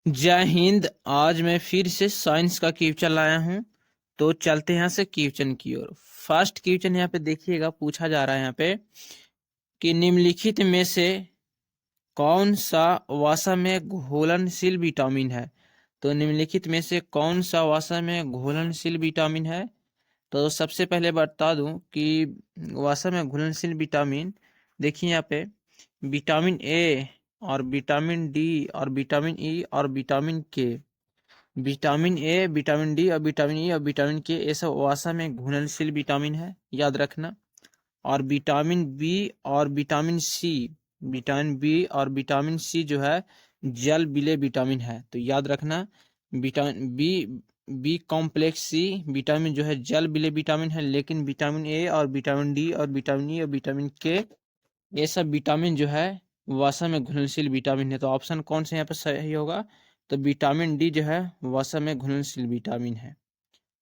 जय हिंद। आज मैं फिर से साइंस का क्वेश्चन लाया हूँ। तो चलते हैं यहाँ से क्वेश्चन की ओर। फर्स्ट क्वेश्चन यहाँ पे देखिएगा, पूछा जा रहा है यहाँ पे कि निम्नलिखित में से कौन सा वसा में घुलनशील विटामिन है। तो निम्नलिखित में से कौन सा वसा में घुलनशील विटामिन है। तो सबसे पहले बता दूं कि वसा में घुलनशील विटामिन, देखिए यहाँ पे विटामिन ए और विटामिन डी और विटामिन ई और विटामिन के। विटामिन ए, विटामिन डी और विटामिन ई और विटामिन के, ये सब वसा में घुलनशील विटामिन है, याद रखना। और विटामिन बी और विटामिन सी, विटामिन बी और विटामिन सी जो है जल विलेय विटामिन है, तो याद रखना। Vitamin B, B complex C vitamin जो है जल विलेय विटामिन है, लेकिन विटामिन ए और विटामिन डी और विटामिन ई और विटामिन के, ये सब विटामिन जो है वसा में घुलनशील विटामिन है। तो ऑप्शन कौन सा यहाँ पे सही होगा। तो विटामिन डी जो है वसा में घुलनशील विटामिन है,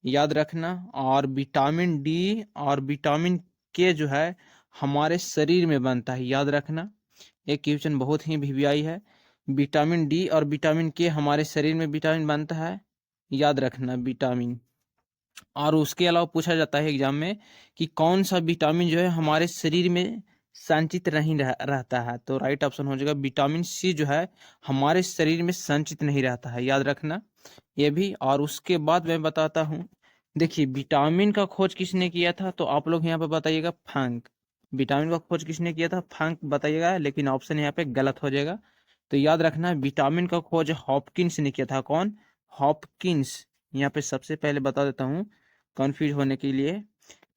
याद रखना। और विटामिन डी और विटामिन के जो है हमारे शरीर में बनता है, याद रखना। एक क्वेश्चन बहुत ही वीवीआई है। विटामिन डी और विटामिन के हमारे शरीर में विटामिन बनता है, याद रखना विटामिन। और उसके अलावा पूछा जाता है एग्जाम में कि कौन सा विटामिन जो है हमारे शरीर में संचित नहीं रहता है। तो राइट ऑप्शन हो जाएगा विटामिन सी जो है हमारे शरीर में संचित नहीं रहता है, याद रखना ये भी। और उसके बाद मैं बताता हूँ, देखिए विटामिन का खोज किसने किया था। तो आप लोग यहाँ पे बताइएगा फंक। विटामिन का खोज किसने किया था, फंक बताइएगा, लेकिन ऑप्शन यहाँ पे गलत हो जाएगा। तो याद रखना विटामिन का खोज हॉपकिंस ने किया था। कौन, हॉपकिंस। यहाँ पे सबसे पहले बता देता हूँ कंफ्यूज होने के लिए,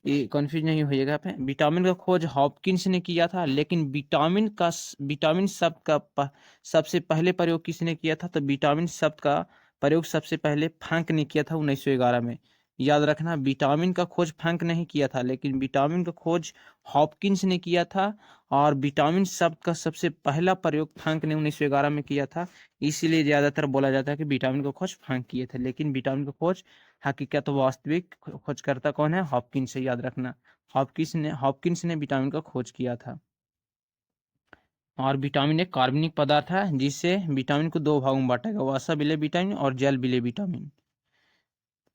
ये कंफ्यूज नहीं होइएगा पे। विटामिन का खोज हॉपकिंस ने किया था, लेकिन विटामिन शब्द का सबसे पहले प्रयोग किसने किया था। तो विटामिन शब्द का प्रयोग सबसे पहले फैंक ने किया था 1911 में, याद रखना। विटामिन का खोज फैंक नहीं किया था, लेकिन विटामिन का खोज हॉपकिंस ने किया था। और विटामिन शब्द का सबसे पहला प्रयोग फैंक ने 1911 में किया था। इसीलिए ज्यादातर बोला जाता है कि विटामिन का खोज फैंक किए थे, लेकिन विटामिन का खोज हकीकत वास्तविक खोजकर्ता कौन है, हॉपकिंस से, याद रखना। हॉपकिंस ने विटामिन का खोज किया था। और विटामिन एक कार्बनिक पदार्थ है, जिससे विटामिन को दो भागों में बांटा गया, वसा विलेय विटामिन और जल विलेय विटामिन।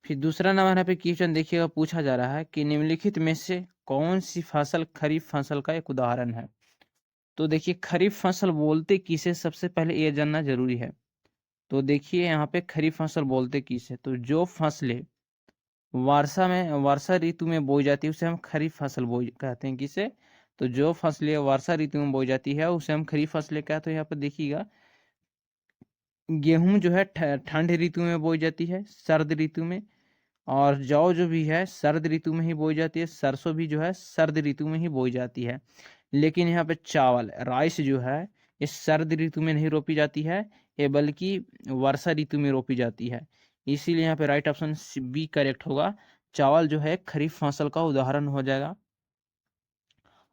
फिर दूसरा नंबर यहाँ पे क्वेश्चन देखिएगा, पूछा जा रहा है कि निम्नलिखित में से कौन सी फसल खरीफ फसल का एक उदाहरण है। तो देखिए खरीफ फसल बोलते किसे, सबसे पहले ये जानना जरूरी है। तो देखिए यहाँ पे खरीफ फसल बोलते किसे, तो जो फसलें वर्षा ऋतु में बोई जाती है उसे हम खरीफ फसल बोई कहते हैं। किसे, तो जो फसलें वर्षा ऋतु में बोई जाती है उसे हम खरीफ फसलें कहते हैं। यहाँ पर देखिएगा गेहूं जो है ठंड ऋतु में बोई जाती है, सर्द ऋतु में। और जौ जो भी है सर्द ऋतु में ही बोई जाती है, सरसों भी जो है सर्द ऋतु में ही बोई जाती है। लेकिन यहाँ पे चावल, राइस जो है ये सर्द ऋतु में नहीं रोपी जाती है, ये बल्कि वर्षा ऋतु में रोपी जाती है। इसीलिए यहाँ पे राइट ऑप्शन बी करेक्ट होगा। चावल जो है खरीफ फसल का उदाहरण हो जाएगा।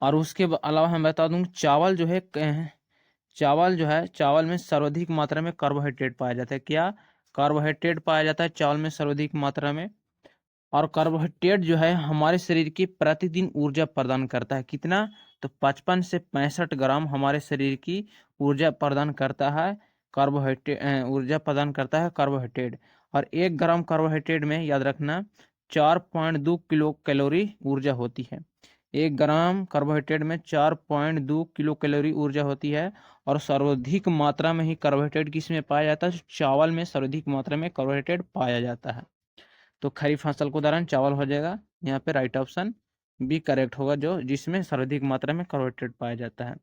और उसके अलावा हम बता दूं चावल जो है चावल में सर्वाधिक मात्रा में कार्बोहाइड्रेट पाया जाता है। क्या, कार्बोहाइड्रेट पाया जाता है चावल में सर्वाधिक मात्रा में। और कार्बोहाइड्रेट जो है हमारे शरीर की प्रतिदिन ऊर्जा प्रदान करता है, कितना, तो 55 से 65 ग्राम हमारे शरीर की ऊर्जा प्रदान करता है कार्बोहाइड्रेट। और 1 ग्राम कार्बोहाइड्रेट में, याद रखना, 4.2 किलो कैलोरी ऊर्जा होती है। 1 ग्राम कार्बोहाइड्रेट में 4.2 किलो कैलोरी ऊर्जा होती है। और सर्वाधिक मात्रा में ही कार्बोहाइड्रेट किस में पाया जाता है, चावल में सर्वाधिक मात्रा में कार्बोहाइड्रेट पाया जाता है। तो खरीफ फसल का उदाहरण चावल हो जाएगा। यहाँ पे राइट ऑप्शन बी करेक्ट होगा, जो जिसमें सर्वाधिक मात्रा में कार्बोहाइड्रेट पाया जाता है।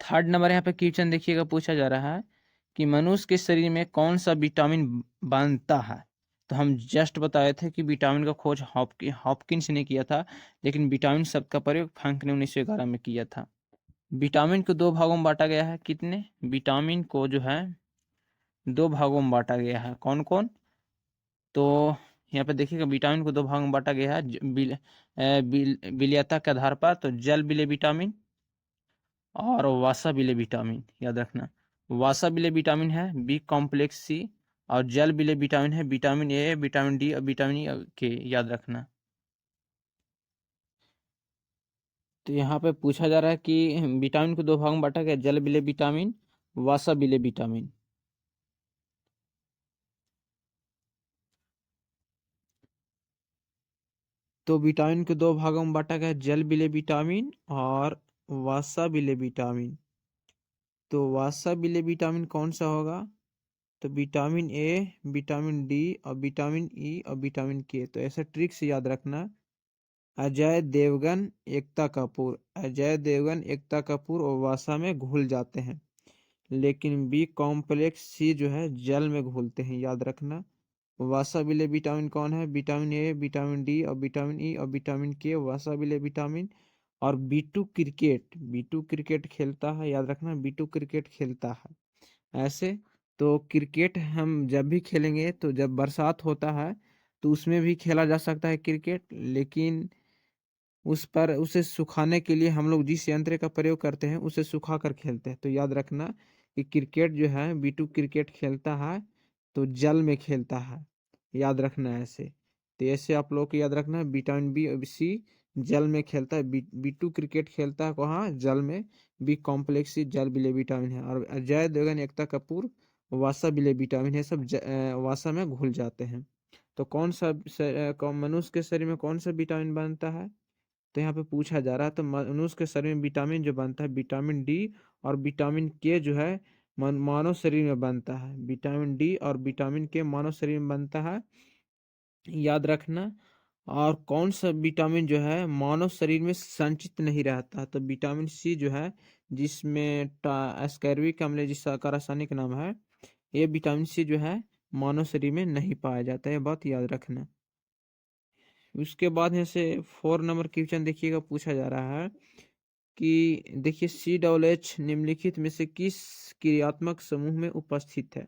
थर्ड नंबर यहाँ पे क्वेश्चन देखिएगा, पूछा जा रहा है कि मनुष्य के शरीर में कौन सा विटामिन बनता है। तो हम जस्ट बताए थे कि विटामिन का खोज हॉपकिंस ने किया था, लेकिन विटामिन शब्द का प्रयोग फंक ने 1911 में किया था। विटामिन को दो भागों में बांटा गया है, कितने, विटामिन को जो है दो भागों में बांटा गया है, कौन कौन। तो यहाँ पे देखिएगा विटामिन को दो भाग में बांटा गया है विलेयता के आधार पर। तो जल विलेय विटामिन और वसा विलेय विटामिन, याद रखना। वसा विलेय विटामिन है बी कॉम्प्लेक्स सी, और जल विलेय विटामिन है विटामिन ए, विटामिन डी और विटामिन ई के, याद रखना। तो यहाँ पे पूछा जा रहा है कि विटामिन को दो भाग में बांटा गया, जल विलेय विटामिन, वसा विलेय विटामिन। तो विटामिन को दो भागों में बांटा गया है, जल विलेय विटामिन और वसा विलेय विटामिन। तो वसा विलेय विटामिन कौन सा होगा? तो विटामिन ए, विटामिन डी और विटामिन ई और विटामिन के। तो ऐसा ट्रिक से याद रखना। अजय देवगन, एकता कपूर, अजय देवगन एकता कपूर और वसा में घुल जाते हैं, लेकिन बी कॉम्प्लेक्स सी जो है जल में घुलते हैं, याद रखना। वसा विलेय विटामिन कौन है? विटामिन ए, विटामिन डी और विटामिन ई और विटामिन के वसा विलेय विटामिन। और बीटू क्रिकेट, बीटू क्रिकेट खेलता है, याद रखना, बीटू क्रिकेट खेलता है। ऐसे तो क्रिकेट हम जब भी खेलेंगे तो जब बरसात होता है तो उसमें भी खेला जा सकता है क्रिकेट, लेकिन उस पर उसे सुखाने के लिए हम लोग जिस यंत्र का प्रयोग करते हैं उसे सुखा कर खेलते हैं। तो याद रखना कि क्रिकेट जो है, बीटू क्रिकेट खेलता है तो जल में खेलता है, याद रखना ऐसे। तो ऐसे आप लोग को याद रखना है, विटामिन बी और सी जल में खेलता है, बीटू क्रिकेट खेलता है कहाँ? जल में। बी कॉम्प्लेक्स सी जल विलेय विटामिन है। और अजय देवगन एकता कपूर वसा विलेय विटामिन है, सब वसा में घुल जाते हैं। तो कौन सा मनुष्य के शरीर में कौन सा विटामिन बनता है? तो यहाँ पे पूछा जा रहा है, तो मनुष्य के शरीर में विटामिन जो बनता है विटामिन डी और विटामिन के जो है मानव शरीर में बनता है। विटामिन डी और विटामिन के मानव शरीर में बनता है, याद रखना। और कौन सा विटामिन जो है मानव शरीर में संचित नहीं रहता? तो विटामिन सी जो है, जिसमें एस्कॉर्बिक अम्ल जिसका रासायनिक नाम है, ये विटामिन सी जो है मानव शरीर में नहीं पाया जाता है, बात याद रखना। उसके बाद यहाँ से 4 नंबर क्वेश्चन देखिएगा, पूछा जा रहा है कि देखिए COOH निम्नलिखित में से किस क्रियात्मक समूह में उपस्थित है?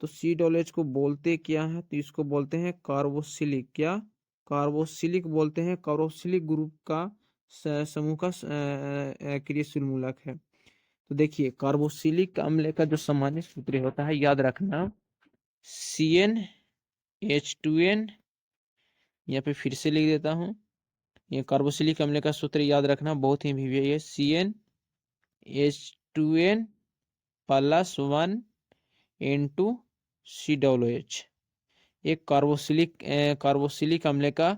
तो COOH को बोलते क्या है? तो इसको बोलते हैं कार्बोक्सिलिक। क्या? कार्बोक्सिलिक बोलते हैं। कार्बोक्सिलिक ग्रुप का समूह का क्रियाशील मूलक है। तो देखिए कार्बोक्सिलिक अम्ल का जो सामान्य सूत्र होता है, याद रखना, CnH2n। यहाँ पे फिर से लिख देता हूँ, ये कार्बोक्सिलिक अम्ल का सूत्र याद रखना, बहुत ही भी है, CnH2n +1 N2 COOH। एक कार्बोक्सिलिक अम्ल का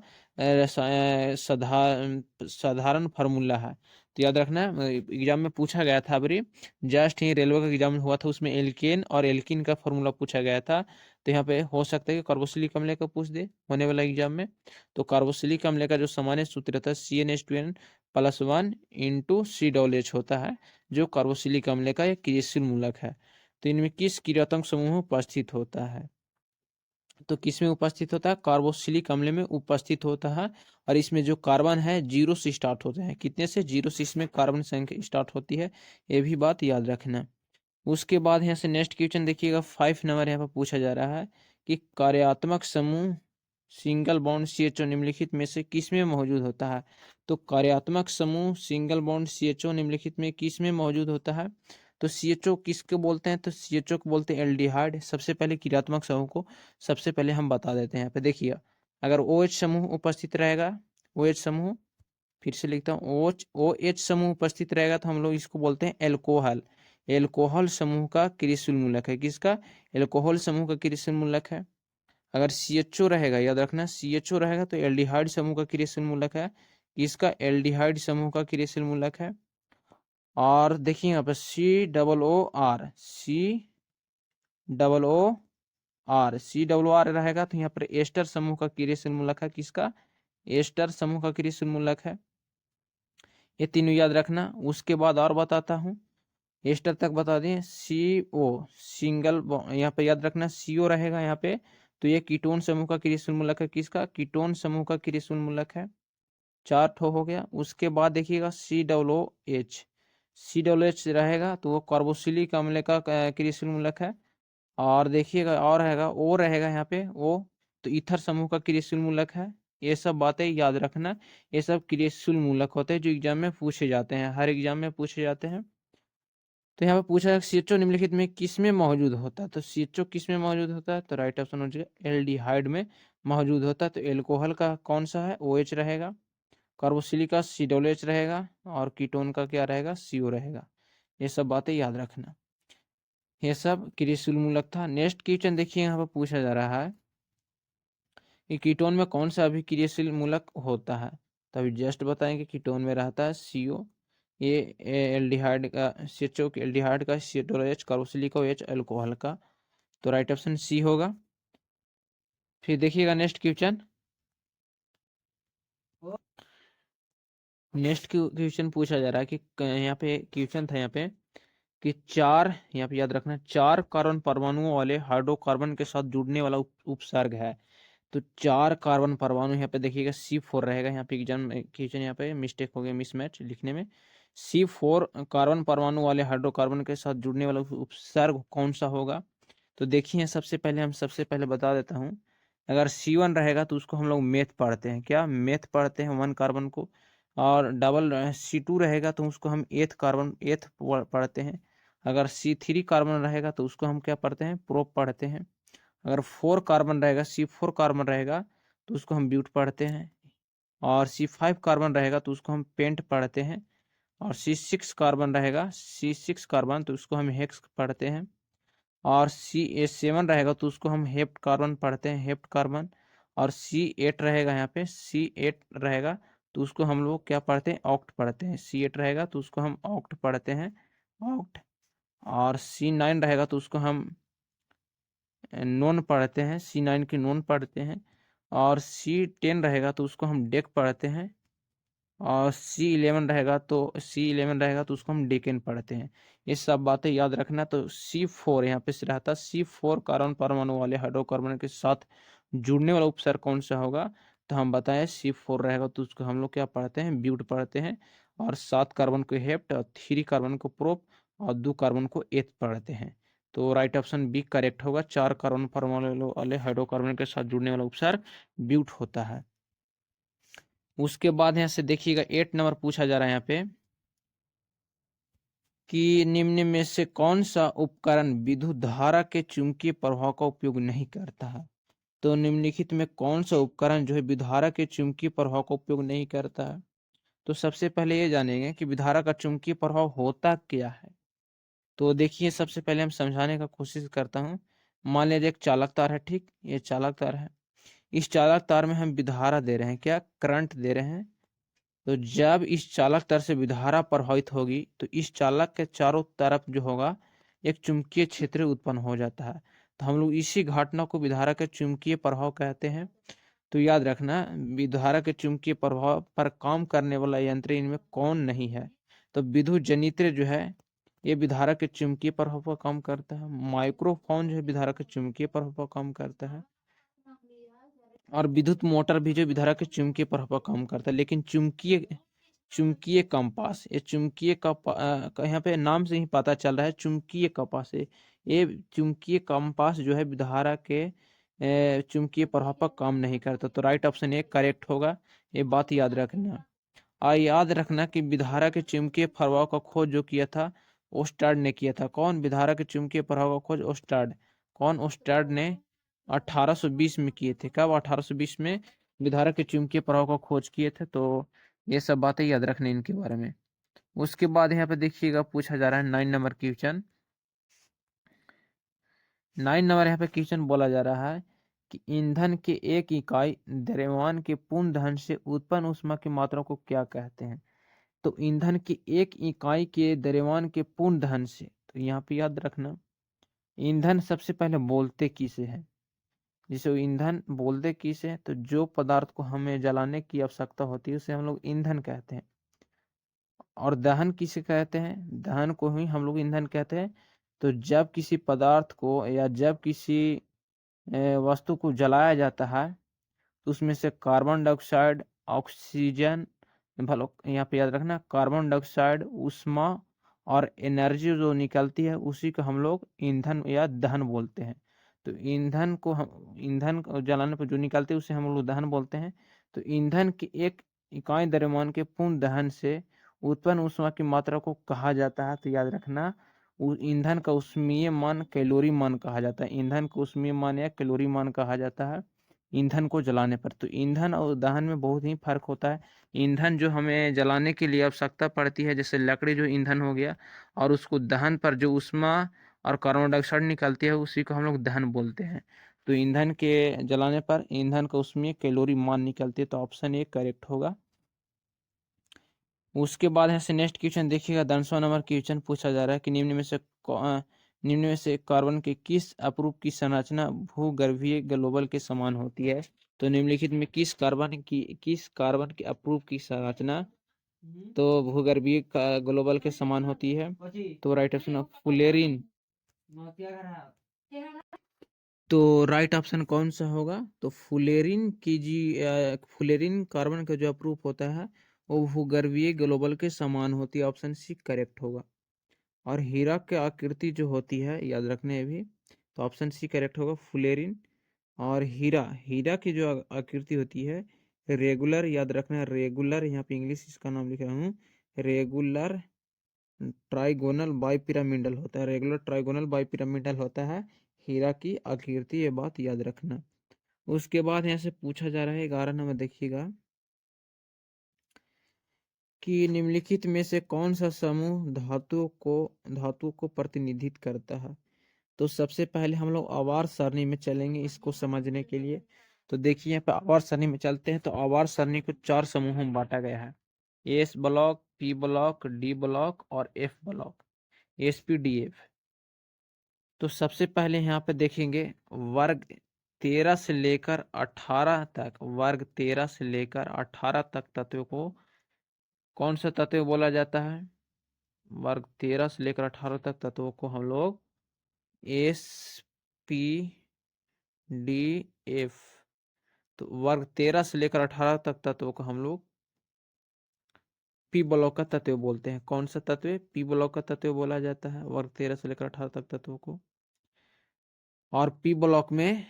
साधारण फार्मूला है। तो याद रखना, एग्जाम में पूछा गया था अभी, जस्ट ही रेलवे का एग्जाम हुआ था, उसमें एल्केन और एल्किन का फार्मूला पूछा गया था। तो यहाँ पे हो सकता है कि कार्बोक्सिलिक अम्ल का पूछ दे होने वाला एग्जाम में। तो कार्बोक्सिलिक अम्ल का जो सामान्य सूत्र था CnH2n +1 N2 COOH होता है, जो कार्बोक्सिलिक अम्ल का एक क्रियाशील मूलक है। तो इनमें किस क्रियात्मक समूह उपस्थित होता है? तो किस में उपस्थित होता है? कार्बोक्सिलिक अम्ल में उपस्थित होता है। और इसमें जो कार्बन है 0 से स्टार्ट होते हैं, कितने से? 0 से इसमें कार्बन संख्या स्टार्ट होती है, ये भी बात याद रखना। उसके बाद यहाँ से नेक्स्ट क्वेश्चन देखिएगा, 5 नंबर यहाँ पर पूछा जा रहा है कि कार्यात्मक समूह सिंगल बॉन्ड CHO निम्नलिखित में से किस में मौजूद होता है? तो कार्यात्मक समूह सिंगल बॉन्ड CHO निम्नलिखित में किस में मौजूद होता है? तो CHO किसको बोलते हैं? तो CHO को बोलते हैं एल्डिहाइड। सबसे पहले क्रियात्मक समूह को सबसे पहले हम बता देते हैं। यहाँ पे देखिए, अगर OH समूह उपस्थित रहेगा, OH समूह, फिर से लिखता हूँ, OH समूह उपस्थित रहेगा तो हम लोग इसको बोलते हैं एल्कोहल। एल्कोहल समूह का क्रियाशील मूलक है। किसका? एल्कोहल समूह का क्रियाशील मूलक है। अगर CHO रहेगा, याद रखना, CHO रहेगा तो एल्डिहाइड समूह का क्रियाशील मूलक है। किसका? एल्डिहाइड समूह का क्रियाशील मूलक है। और देखिए यहाँ पर COOR, COOR रहेगा तो यहाँ पर एस्टर समूह का क्रियाशील मूलक है। किसका? एस्टर समूह का क्रियाशील मूलक है। ये तीनों याद रखना। उसके बाद और बताता हूँ, एस्टर तक बता दें। CO सिंगल, यहाँ पे याद रखना CO रहेगा यहाँ पे, तो ये कीटोन समूह का क्रियाशील मूलक है। किसका? कीटोन समूह का क्रियाशील मूलक है। 4 ठो हो गया। उसके बाद देखिएगा COOH रहेगा तो वो कार्बोक्सिलिक अम्ल का क्रियाशील मूलक है। और देखिएगा और रहेगा O रहेगा यहाँ पे O, तो ईथर समूह का क्रियाशील मूलक है। ये सब बातें याद रखना, ये सब क्रियाशील मूलक होते हैं जो एग्जाम में पूछे जाते हैं, हर एग्जाम में पूछे जाते हैं। तो यहाँ पे पूछा है CHO निम्नलिखित में किस में मौजूद होता है? तो CHO किस में मौजूद होता है? तो राइट ऑप्शन हो जाएगा एल्डिहाइड में मौजूद होता है। तो एल्कोहल का कौन सा है? OH रहेगा। कार्बोक्सिलिक का COOH रहेगा। और कीटोन का क्या रहेगा? CO रहेगा। ये सब बातें याद रखना, ये सब क्रियाशील मूलक था। नेक्स्ट क्वेश्चन देखिए, यहाँ पर पूछा जा रहा है कि कीटोन में कौन सा अभिक्रियाशील मूलक होता है, तो अभी जस्ट बताएंगे। कीटोन में रहता है CO, ये एल्डिहाइड का CHO एल्डिहाइड का, CH कार्बोक्सिलिक H अल्कोहल का, तो राइट ऑप्शन C होगा। फिर देखिएगा नेक्स्ट क्वेश्चन। नेक्स्ट क्वेश्चन पूछा जा रहा है कि यहाँ पे क्वेश्चन था यहाँ पे कि चार, यहाँ पे याद रखना, 4 कार्बन परमाणुओं वाले हाइड्रोकार्बन के साथ जुड़ने वाला उपसर्ग है। तो 4 कार्बन परमाणु, यहाँ पे देखिएगा C4 रहेगा। यहाँ पे एग्जाम क्वेश्चन यहाँ पे मिस्टेक हो गया, मिसमैच लिखने में। C4 कार्बन परमाणु वाले हाइड्रोकार्बन के साथ जुड़ने वाला उपसर्ग कौन सा होगा? तो देखिए सबसे पहले बता देता हूँ। अगर C1 रहेगा तो उसको हम लोग मेथ पढ़ते हैं, क्या मेथ पढ़ते हैं 1 कार्बन को। और डबल C2 रहेगा तो उसको हम एथ पढ़ते हैं। अगर C3 कार्बन रहेगा तो उसको हम क्या पढ़ते हैं, प्रोप पढ़ते हैं। अगर 4 कार्बन रहेगा, C4 कार्बन रहेगा तो उसको हम ब्यूट पढ़ते हैं। और C5 कार्बन रहेगा तो उसको हम पेंट पढ़ते हैं। और C6 कार्बन रहेगा, C6 कार्बन तो उसको हम हेक्स पढ़ते हैं। और C7 रहेगा तो उसको हम हेप्ट कार्बन पढ़ते हैं, हेप्ट कार्बन। और C8 रहेगा, यहाँ पे C8 रहेगा तो उसको हम लोग क्या पढ़ते हैं, ऑक्ट पढ़ते हैं। C8 रहेगा तो उसको हम ऑक्ट पढ़ते हैं, ऑक्ट। और C9 रहेगा तो उसको हम नोन पढ़ते हैं, C9 की नोन पढ़ते हैं। और C10 रहेगा तो उसको हम डेक पढ़ते हैं। और C11 रहेगा तो उसको हम डेकेन पढ़ते हैं। ये सब बातें याद रखना। तो C4 यहाँ पे से रहता, C4 कार्बन परमाणु वाले हाइड्रोकार्बन के साथ जुड़ने वाला उपसर्ग कौन सा होगा? तो हम बताएं C4 रहेगा तो उसको हम लोग क्या पढ़ते हैं, ब्यूट पढ़ते हैं। और 7 कार्बन को हेप्ट, और 3 कार्बन को प्रोप, और 2 कार्बन को एथ पढ़ते हैं। तो राइट ऑप्शन बी करेक्ट होगा। 4 कार्बन परमाणु वाले हाइड्रोकार्बन के साथ जुड़ने वाला उपसर्ग ब्यूट होता है। उसके बाद यहाँ से देखिएगा 8 नंबर पूछा जा रहा है यहाँ पे कि निम्न में से कौन सा उपकरण विद्युत धारा के चुंबकीय प्रभाव का उपयोग नहीं करता है? तो निम्नलिखित में कौन सा उपकरण जो है विद्युत धारा के चुंबकीय प्रभाव का उपयोग नहीं करता है? तो सबसे पहले ये जानेंगे कि विद्युत धारा का चुंबकीय प्रभाव होता क्या है। तो देखिए सबसे पहले हम समझाने का कोशिश करता हूँ। मान लीजिए एक चालक तार है, ठीक, ये चालक तार है। इस चालक तार में हम विद्युत धारा दे रहे हैं, क्या करंट दे रहे हैं। तो जब इस चालक तार से विद्युत धारा प्रभावित होगी तो इस चालक के चारों तरफ जो होगा एक चुंबकीय क्षेत्र उत्पन्न हो जाता है। तो हम लोग इसी घटना को विद्युत धारा के चुंबकीय प्रभाव कहते हैं। तो याद रखना, विद्युत धारा के चुंबकीय प्रभाव पर काम करने वाला यंत्र इनमें कौन नहीं है? तो विद्युत जनित्र जो है ये विद्युत धारा के चुंबकीय प्रभाव पर काम करता है। माइक्रोफोन जो है विद्युत धारा के चुंबकीय प्रभाव पर काम करता है। और विद्युत मोटर भी जो विद्युत धारा के चुंबकीय प्रभाव पर काम करता है। लेकिन चुंबकीय कंपास, ये यहाँ पे नाम से ही पता चल रहा है चुंबकीय कंपास है। ये चुंबकीय कंपास जो है विद्युत धारा के चुंबकीय प्रभाव पर काम नहीं करता। तो राइट ऑप्शन ए करेक्ट होगा। ये बात याद रखना। और याद रखना कि विद्युत धारा के चुंबकीय प्रभाव का खोज जो किया था ओस्टार्ड ने किया था। कौन? विद्युत धारा के चुंबकीय प्रभाव का खोज ओस्टार्ड। कौन? ओस्टार्ड ने 1820 में किए थे। कब? 1820 में विद्युत धारा के चुंबकीय प्रभाव का खोज किए थे। तो ये सब बातें याद रखने इनके बारे में। उसके बाद यहाँ पे देखिएगा पूछा जा रहा है 9 नंबर क्वेश्चन। 9 नंबर यहाँ पे क्वेश्चन बोला जा रहा है कि ईंधन के एक इकाई द्रव्यमान के पूर्ण दहन से उत्पन्न ऊष्मा की मात्रा को क्या कहते हैं? तो ईंधन की एक इकाई के द्रव्यमान के पूर्ण दहन से, तो यहाँ पे याद रखना ईंधन सबसे पहले बोलते किसे है? जिसे ईंधन बोलते किसे है? तो जो पदार्थ को हमें जलाने की आवश्यकता होती है उसे हम लोग ईंधन कहते हैं। और दहन किसे कहते हैं? दहन को ही हम लोग ईंधन कहते हैं। तो जब किसी पदार्थ को या जब किसी वस्तु को जलाया जाता है तो उसमें से कार्बन डाइऑक्साइड, ऑक्सीजन, भलो यहाँ पे याद रखना कार्बन डाइऑक्साइड, ऊष्मा और एनर्जी जो निकलती है उसी को हम लोग ईंधन या दहन बोलते हैं। तो ईंधन को जलाने पर जो निकलती है उसे हम लोग दहन बोलते हैं। तो ईंधन की एक इकाई द्रव्यमान के पूर्ण दहन से उत्पन्न ऊष्मा की मात्रा को कहा जाता है। तो याद रखना ईंधन का ऊष्मीय मान कैलोरी मान कहा जाता है। ईंधन को ऊष्मीय मान या कैलोरी मान कहा जाता है ईंधन को जलाने पर। तो ईंधन और दहन में बहुत ही फर्क होता है। ईंधन जो हमें जलाने के लिए आवश्यकता पड़ती है, जैसे लकड़ी जो ईंधन हो गया, और उसको दहन पर जो ऊष्मा और कार्बन डाइऑक्साइड निकलती है उसी को हम लोग दहन बोलते हैं। तो ईंधन के जलाने पर ईंधन का उसमें कैलोरी मान निकलती है, तो ऑप्शन ए करेक्ट होगा। उसके बाद यहाँ से नेक्स्ट क्वेश्चन देखिएगा, 10वां नंबर क्वेश्चन पूछा जा रहा है कि निम्न में से कार्बन के किस अपरूप की संरचना भूगर्भीय ग्लोबल के समान होती है। तो निम्नलिखित में किस कार्बन के अपरूप की संरचना तो भूगर्भीय ग्लोबल के समान होती है। तो राइट ऑप्शन फुलेरिन। तो राइट ऑप्शन कौन सा होगा, तो फुलेरिन कार्बन का जो अपरूप होता है वो भूगर्भीय ग्लोबल के समान होती है, ऑप्शन सी करेक्ट होगा। और हीरा की आकृति जो होती है, याद रखने अभी, तो ऑप्शन सी करेक्ट होगा फुलेरिन। और हीरा हीरा की जो आकृति होती है रेगुलर, याद रखना रेगुलर, यहाँ पे इंग्लिश इसका नाम लिख रहा हूँ, रेगुलर ट्राइगोनल बाइपिरामिडल होता है, रेगुलर ट्राइगोनल बाइपिरामिडल होता है हीरा की आकृति, ये बात याद रखना। उसके बाद यहाँ से पूछा जा रहा है 11 नंबर, देखिएगा कि निम्नलिखित में से कौन सा समूह धातु को प्रतिनिधित्व करता है। तो सबसे पहले हम लोग आवार सरणी में चलेंगे इसको समझने के लिए। तो देखिए यहाँ पे आवार सरणी में चलते हैं, तो आवार सरणी को 4 समूहों में बांटा गया है, S block, P block, D block और एफ ब्लॉक, एसपीडीएफ। तो सबसे पहले यहाँ पे देखेंगे वर्ग 13 से लेकर 18 तक, वर्ग 13 से लेकर 18 तक तत्वों को कौन सा तत्व बोला जाता है। वर्ग 13 से लेकर 18 तक तत्वों को हम लोग एस पी डी एफ, तो वर्ग 13 से लेकर 18 तक तत्वों को हम लोग पी ब्लॉक का तत्व बोलते हैं। कौन सा तत्व, पी ब्लॉक का तत्व बोला जाता है वर्ग 13 से लेकर 18 तक तत्वों को। और पी ब्लॉक में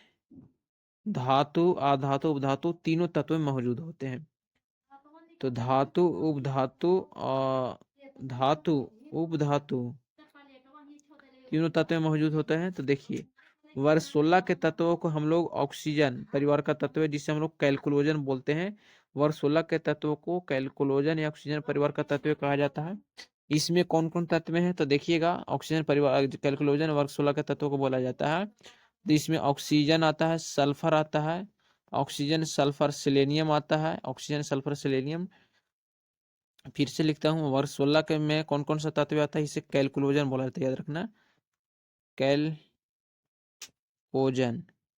धातु, आधातु, उपधातु तीनों तत्व मौजूद होते हैं। तो धातु, उपधातु और धातु, उपधातु तीनों तत्व मौजूद होते हैं। तो देखिए वर्ग 16 के तत्वों को हम लोग ऑक्सीजन परिवार का तत्व है, जिसे हम लोग कैलकुलोजन बोलते हैं। वर्ग 16 के तत्वों को कैलकुलोजन या ऑक्सीजन परिवार का तत्व कहा जाता है। इसमें कौन कौन तत्व हैं, तो देखिएगा ऑक्सीजन परिवार कैलकुलोजन वर्ग 16 के तत्वों को बोला जाता है। तो इसमें ऑक्सीजन आता है, सल्फर आता है, ऑक्सीजन सल्फर सेलेनियम आता है, ऑक्सीजन सल्फर सेलेनियम। फिर से लिखता हूँ, वर्ग 16 के में कौन कौन सा तत्व आता है, इसे कैलकुलोजन बोला जाता है, याद रखना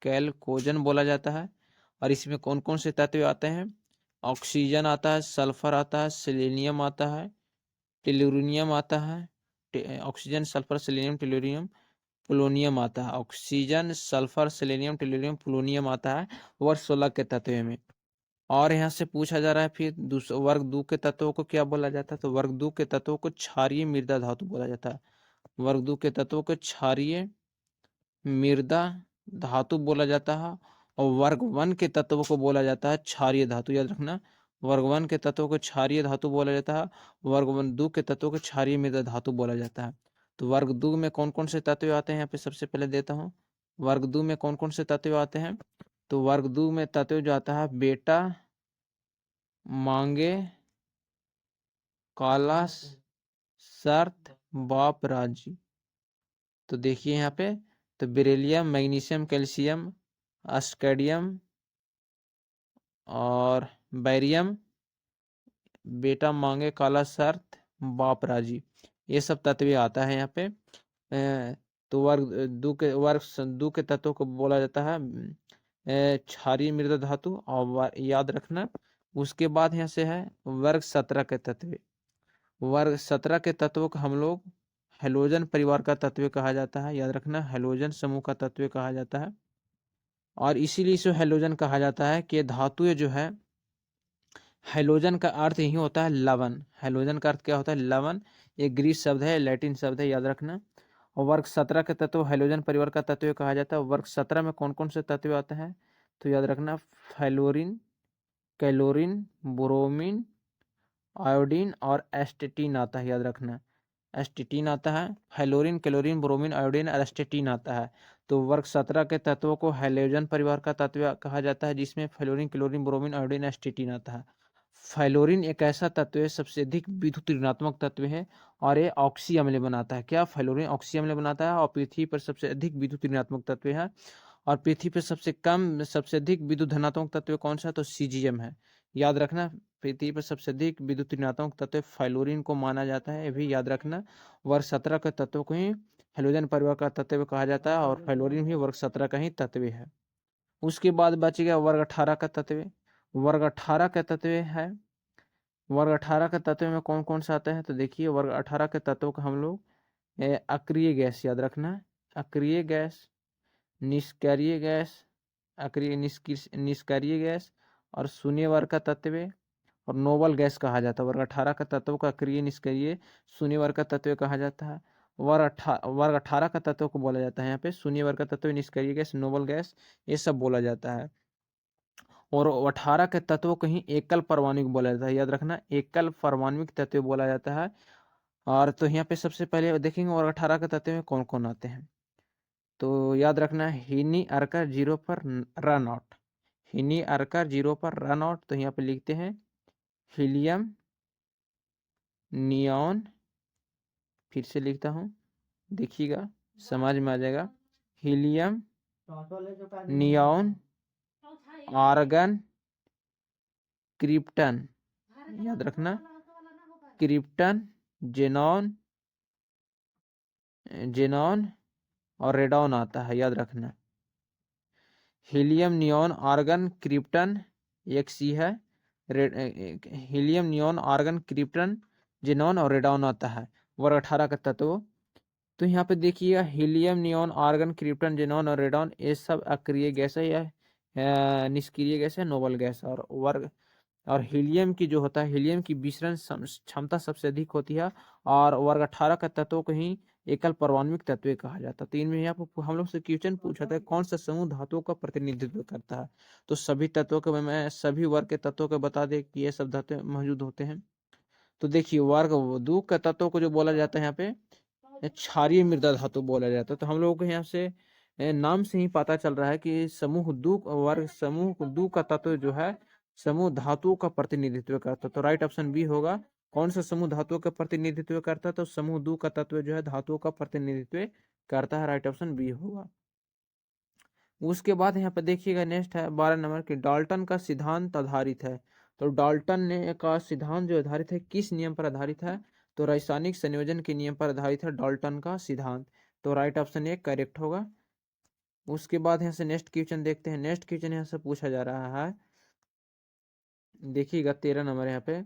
कैलकोजन बोला जाता है। और इसमें कौन कौन से तत्व आते हैं, ऑक्सीजन आता है, सल्फर आता है, सेलेनियम आता है, टेलुरिनियम आता है, oxygen sulphur selenium tellurium polonium आता है, oxygen sulphur selenium tellurium polonium आता है वर्ग 16 के तत्व में। और यहाँ से पूछा जा रहा है फिर वर्ग 2 के तत्वों को क्या बोला जाता है, तो वर्ग 2 के तत्वों को क्षारीय मृदा धातु बोला जाता है। वर्ग 2 के तत्वों को क्षारीय मृदा धातु बोला जाता है। और वर्ग 1 के तत्वों को बोला जाता है क्षारीय धातु, याद रखना वर्ग 1 के तत्वों को क्षारीय धातु बोला जाता है, वर्ग 2 के तत्वों को क्षारीय मृदा धातु बोला जाता है। तो वर्ग 2 में कौन कौन से तत्व आते हैं, यहाँ पे सबसे पहले देता हूँ वर्ग 2 में कौन कौन से तत्व आते हैं। तो वर्ग 2 में तत्व जो आता है बेटा, मांगे, काला सर्त, बाप राजी। तो देखिए यहाँ पे, तो बेरिलियम, मैग्नीशियम, कैल्शियम, अस्केडियम और बैरियम, बेटा, मांगे, काला सर्त, बाप राजी, ये सब तत्व आता है यहाँ पे। तो वर्ग दो के तत्वों को बोला जाता है क्षारीय मृदा धातु। और याद रखना उसके बाद यहाँ से है वर्ग 17 के तत्व। वर्ग 17 के तत्वों को हम लोग हेलोजन परिवार का तत्व कहा जाता है, याद रखना हेलोजन समूह का तत्व कहा जाता है। और इसीलिए इसे हेलोजन कहा जाता है कि धातुएं जो है, हेलोजन का अर्थ यही होता है लवण। हेलोजन का अर्थ क्या होता है, लवण। ये ग्रीक शब्द है, लैटिन शब्द है, याद रखना। और वर्ग 17 के तत्व हेलोजन परिवार का तत्व कहा जाता है। वर्ग 17 में कौन कौन से तत्व आते हैं, तो याद रखना फ्लोरीन, कैलोरीन, ब्रोमीन, आयोडीन और एस्टेटीन आता है, याद रखना एस्टेटीन आता है। फ्लोरीन, कैलोरीन, ब्रोमीन, आयोडीन और एस्टेटीन आता है। तो वर्ग 17 के तत्वों को हेलोजन परिवार का तत्व कहा जाता है, जिसमें फ्लोरीन, क्लोरीन, ब्रोमीन, आयोडीन, एस्टेटीन आता है। फ्लोरीन एक ऐसा तत्व है, सबसे अधिक विद्युत ऋणात्मक तत्व है और ये ऑक्सी अम्ल बनाता है। क्या फ्लोरीन ऑक्सी अम्ल बनाता है और पृथ्वी पर सबसे अधिक विद्युत ऋणात्मक तत्व है। और पृथ्वी पे सबसे अधिक विद्युत धनात्मक तत्व कौन सा है? तो सीजियम है। याद रखना, पृथ्वी पर सबसे अधिक विद्युत ऋणात्मक तत्व फ्लोरीन को माना जाता है, ये भी याद रखना। वर्ग 17 के तत्व को ही हेलोजन परिवार का तत्व कहा जाता है और फ्लोरीन भी वर्ग 17 का ही तत्व है। उसके बाद बचेगा वर्ग 18 का तत्व। वर्ग 18 का तत्व है, वर्ग 18 के तत्व में कौन कौन सा आता है? तो देखिए वर्ग 18 के तत्वों को हम लोग अक्रिय गैस याद रखना, अक्रिय गैस, निष्क्रिय गैस, अक्रिय निष्क्रिय गैस और शून्य वर्ग का तत्व और नोबल गैस कहा जाता है। वर्ग 18 का तत्व का अक्रिय, निष्क्रिय, शून्य वर्ग का तत्व कहा जाता है। वर्ग 18 का तत्व को बोला जाता है यहाँ पे शून्य वर्ग का तत्व, निष्क्रिय गैस, नोबल गैस, ये सब बोला जाता है। और 18 के तत्वों को ही एकल परमाणु बोला जाता है, याद रखना, एकल परमाणुक तत्व बोला जाता है। और तो यहाँ पे सबसे पहले देखेंगे वर्ग 18 के तत्व में कौन कौन आते हैं। तो याद रखना, हीनी अर्का 0 पर रन आउट, हीनी अर्का 0 पर रन आउट। तो यहाँ पे लिखते हैं हीलियम, नियॉन, फिर से लिखता हूँ, देखिएगा समझ में आ जाएगा। हीलियम, नियॉन, आर्गन, क्रिप्टन, याद रखना, क्रिप्टन, जेनॉन, जेनॉन और रेडॉन आता है, याद रखना। हीलियम, नियॉन, आर्गन, क्रिप्टन, एक सी है। Helium, neon, argon, krypton, xenon और रेडॉन आता है वर्ग 18 का तत्व। तो यहाँ पे देखिएगा helium, neon, argon, krypton, xenon और रेडॉन ये सब अक्रिय गैस है या निष्क्रिय गैस है, नोबल गैस। और हीलियम की जो होता है, हीलियम की विसरण क्षमता सबसे अधिक होती है और वर्ग 18 का तत्वों को ही एकल परमाणुक तत्व कहा जाता है। तो इनमें यहाँ पर हम लोग से क्वेश्चन पूछा था कौन सा समूह धातुओं का प्रतिनिधित्व करता है। तो सभी तत्वों के मैं सभी वर्ग के तत्वों को बता दे कि ये सब धातु मौजूद होते हैं। तो देखिए वर्ग 2 के तत्वों को जो बोला जाता है यहाँ पे क्षारीय मृदा धातु बोला जाता है। तो हम लोगों को यहाँ से नाम से ही पता चल रहा है कि समूह 2 का तत्व जो है समूह धातुओं का प्रतिनिधित्व करता है। तो राइट ऑप्शन बी होगा। कौन सा समूह धातुओं का प्रतिनिधित्व करता है? तो समूह 2 का तत्व जो है धातुओं का प्रतिनिधित्व करता है, राइट ऑप्शन बी होगा। उसके बाद यहाँ पे देखिएगा नेक्स्ट है 12 नंबर की डाल्टन का सिद्धांत आधारित है। तो डाल्टन ने का सिद्धांत जो आधारित है किस नियम पर आधारित है? तो रासायनिक संयोजन के नियम पर आधारित है डाल्टन का सिद्धांत। तो राइट ऑप्शन ए करेक्ट होगा। उसके बाद यहाँ से नेक्स्ट क्वेश्चन देखते हैं। नेक्स्ट क्वेश्चन यहाँ से पूछा जा रहा है, देखिएगा 13 नंबर यहाँ पे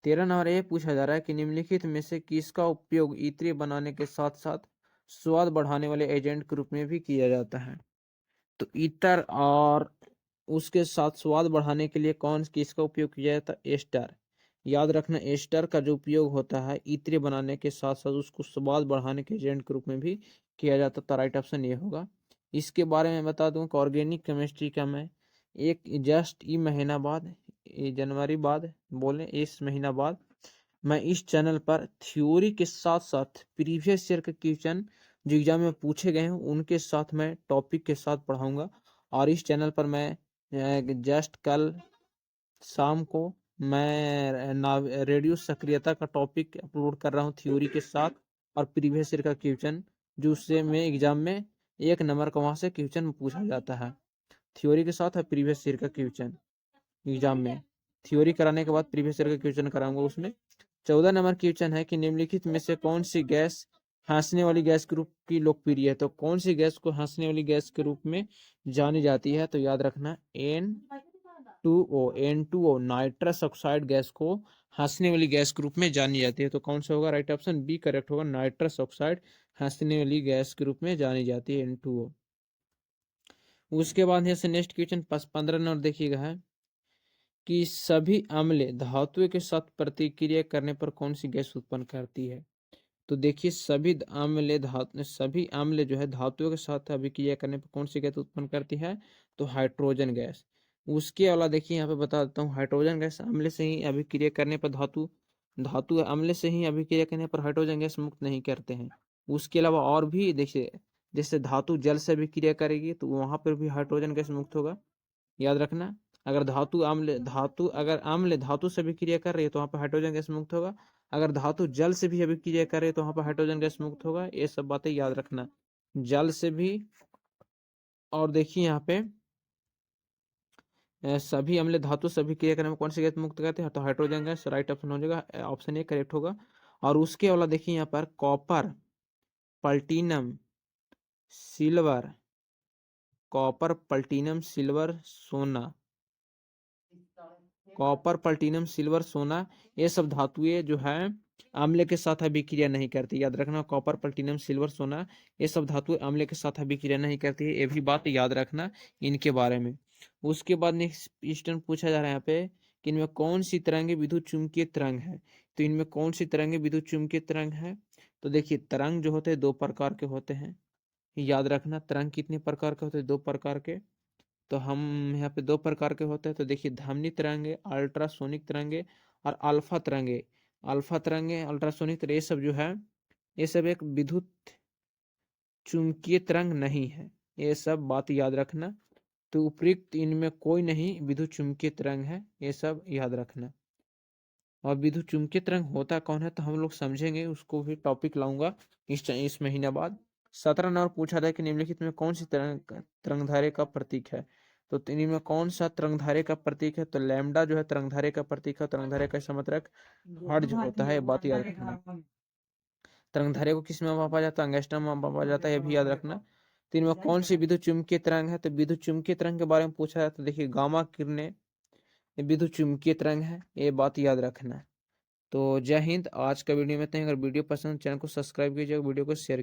13 नंबर ये पूछा जा रहा है कि निम्नलिखित में से किसका उपयोग इत्र बनाने के साथ साथ स्वाद बढ़ाने वाले एजेंट के रूप में भी किया जाता है। तो इत्र और उसके साथ स्वाद बढ़ाने के लिए किसका उपयोग किया जाता है? एस्टर। याद रखना एस्टर का जो उपयोग होता है इत्र बनाने के साथ साथ उसको स्वाद बढ़ाने के एजेंट के रूप में भी किया जाता है। तो राइट ऑप्शन ये होगा। इसके बारे में बता दूं कि ऑर्गेनिक केमिस्ट्री का मैं एक जस्ट ई महीना बाद, जनवरी बाद बोले इस महीना बाद मैं इस चैनल पर थ्योरी के साथ साथ प्रीवियस ईयर के क्वेश्चन जो एग्जाम में पूछे गए हैं उनके साथ मैं टॉपिक के साथ पढ़ाऊंगा। और इस चैनल पर मैं जस्ट कल शाम को मैं रेडियो सक्रियता का टॉपिक अपलोड कर रहा हूँ थ्योरी के साथ और प्रीवियस ईयर का क्वेश्चन जो उससे मैं एग्जाम में 1 नंबर का वहाँ से क्वेश्चन पूछा जाता है थ्योरी के साथ और प्रीवियस ईयर का क्वेश्चन एग्जाम में। थ्योरी कराने के बाद प्रीवियस ईयर का क्वेश्चन कराऊंगा। उसमें 14 नंबर क्वेश्चन है कि निम्नलिखित में से कौन सी गैस हंसने वाली गैस के रूप की लोकप्रिय है। तो कौन सी गैस को हंसने वाली गैस के रूप में जानी जाती है? तो याद रखना N2O नाइट्रस ऑक्साइड गैस को हंसने वाली गैस के रूप में जानी जाती है। तो कौन सा होगा? राइट ऑप्शन बी करेक्ट होगा। नाइट्रस ऑक्साइड हंसने वाली गैस के रूप में जानी जाती है N2O। उसके बाद यहाँ से नेक्स्ट क्वेश्चन 15 नंबर देखिएगा है कि सभी अम्ल धातुओं के साथ प्रतिक्रिया करने पर कौन सी गैस उत्पन्न करती है। तो देखिए सभी अम्ल जो है धातुओं के साथ अभिक्रिया करने पर कौन सी गैस उत्पन्न करती है? तो हाइड्रोजन गैस। उसके अलावा देखिए यहाँ पे बता देता हूँ हाइड्रोजन गैस अम्ल से ही अभिक्रिया करने पर धातु अम्ल से ही अभिक्रिया करने पर हाइड्रोजन गैस मुक्त नहीं करते हैं। उसके अलावा और भी देखिए जैसे धातु जल से अभिक्रिया करेगी तो वहां पर भी हाइड्रोजन गैस मुक्त होगा। याद रखना अगर अम्ल धातु से अभिक्रिया कर रही है तो वहाँ पर हाइड्रोजन गैस मुक्त होगा। अगर धातु जल से भी अभिक्रिया करे तो वहाँ पर हाइड्रोजन गैस मुक्त होगा। ये सब बातें याद रखना। जल से भी, और देखिए यहाँ पे सभी अम्ल धातु सभी क्रिया करने में कौन सी गैस मुक्त करते हैं, तो हाइड्रोजन गैस राइट ऑप्शन हो जाएगा, ऑप्शन ए करेक्ट होगा। और उसके वाला देखिए यहाँ पर copper, platinum, silver, copper, platinum, silver, सोना, कॉपर, प्लैटिनम, सिल्वर, सोना, ये सब धातुएं जो है अम्ल के साथ अभिक्रिया नहीं करती। याद रखना, कॉपर, प्लैटिनम, सिल्वर, सोना, ये सब धातुएं अम्ल के साथ अभिक्रिया नहीं करती है, ये भी बात याद रखना इनके बारे में। उसके बाद नेक्स्ट क्वेश्चन पूछा जा रहा है यहाँ पे कि इनमें कौन सी तरंगे विद्युत चुम्बकीय तरंग है। तो इनमें कौन सी तरंगे विद्युत चुम्बकीय तरंग है, तो देखिए तरंग जो होते हैं दो प्रकार के होते हैं। याद रखना तरंग कितने प्रकार के होते हैं, दो प्रकार के। तो हम यहाँ पे दो प्रकार के होते हैं, तो देखिए ध्वनि तरंगे, अल्ट्रासोनिक तरंगे और अल्फा तरंगे। अल्फा तरंगे, अल्ट्रासोनिक तरंगे, ये सब जो है ये सब एक विद्युत चुंबकीय तरंग नहीं है, ये सब बात याद रखना। तो उपयुक्त इनमें कोई नहीं विद्युत चुम्बकीय तरंग है, ये सब याद रखना। और विद्युत चुम्बकीय तरंग होता कौन है तो हम लोग समझेंगे, उसको भी टॉपिक लाऊंगा इस महीने बाद। 17 नंबर पूछा था कि निम्नलिखित में कौन सी तरंगधारे का प्रतीक है। तो इनमें कौन सा तरंगधारे का प्रतीक है, तो लैम्डा जो है तरंगधारे का प्रतीक है। तरंगधारे का समत्रक हर्ट्ज होता है, बात याद रखना। तरंगधारे को किस में मापा जाता है, एंगस्ट्रॉम में मापा जाता है, ये भी याद रखना। तो इनमें कौन सी विद्युत चुम्बकीय तरंग है, तो विद्युत चुम्बकीय तरंग के बारे में पूछा है, तो देखिए गामा किरणें ये विद्युत चुम्बकीय तरंग है, ये बात याद रखना। तो जय हिंद। आज का वीडियो में इतना ही। अगर वीडियो पसंद चैनल को सब्सक्राइब कीजिएगा, वीडियो को शेयर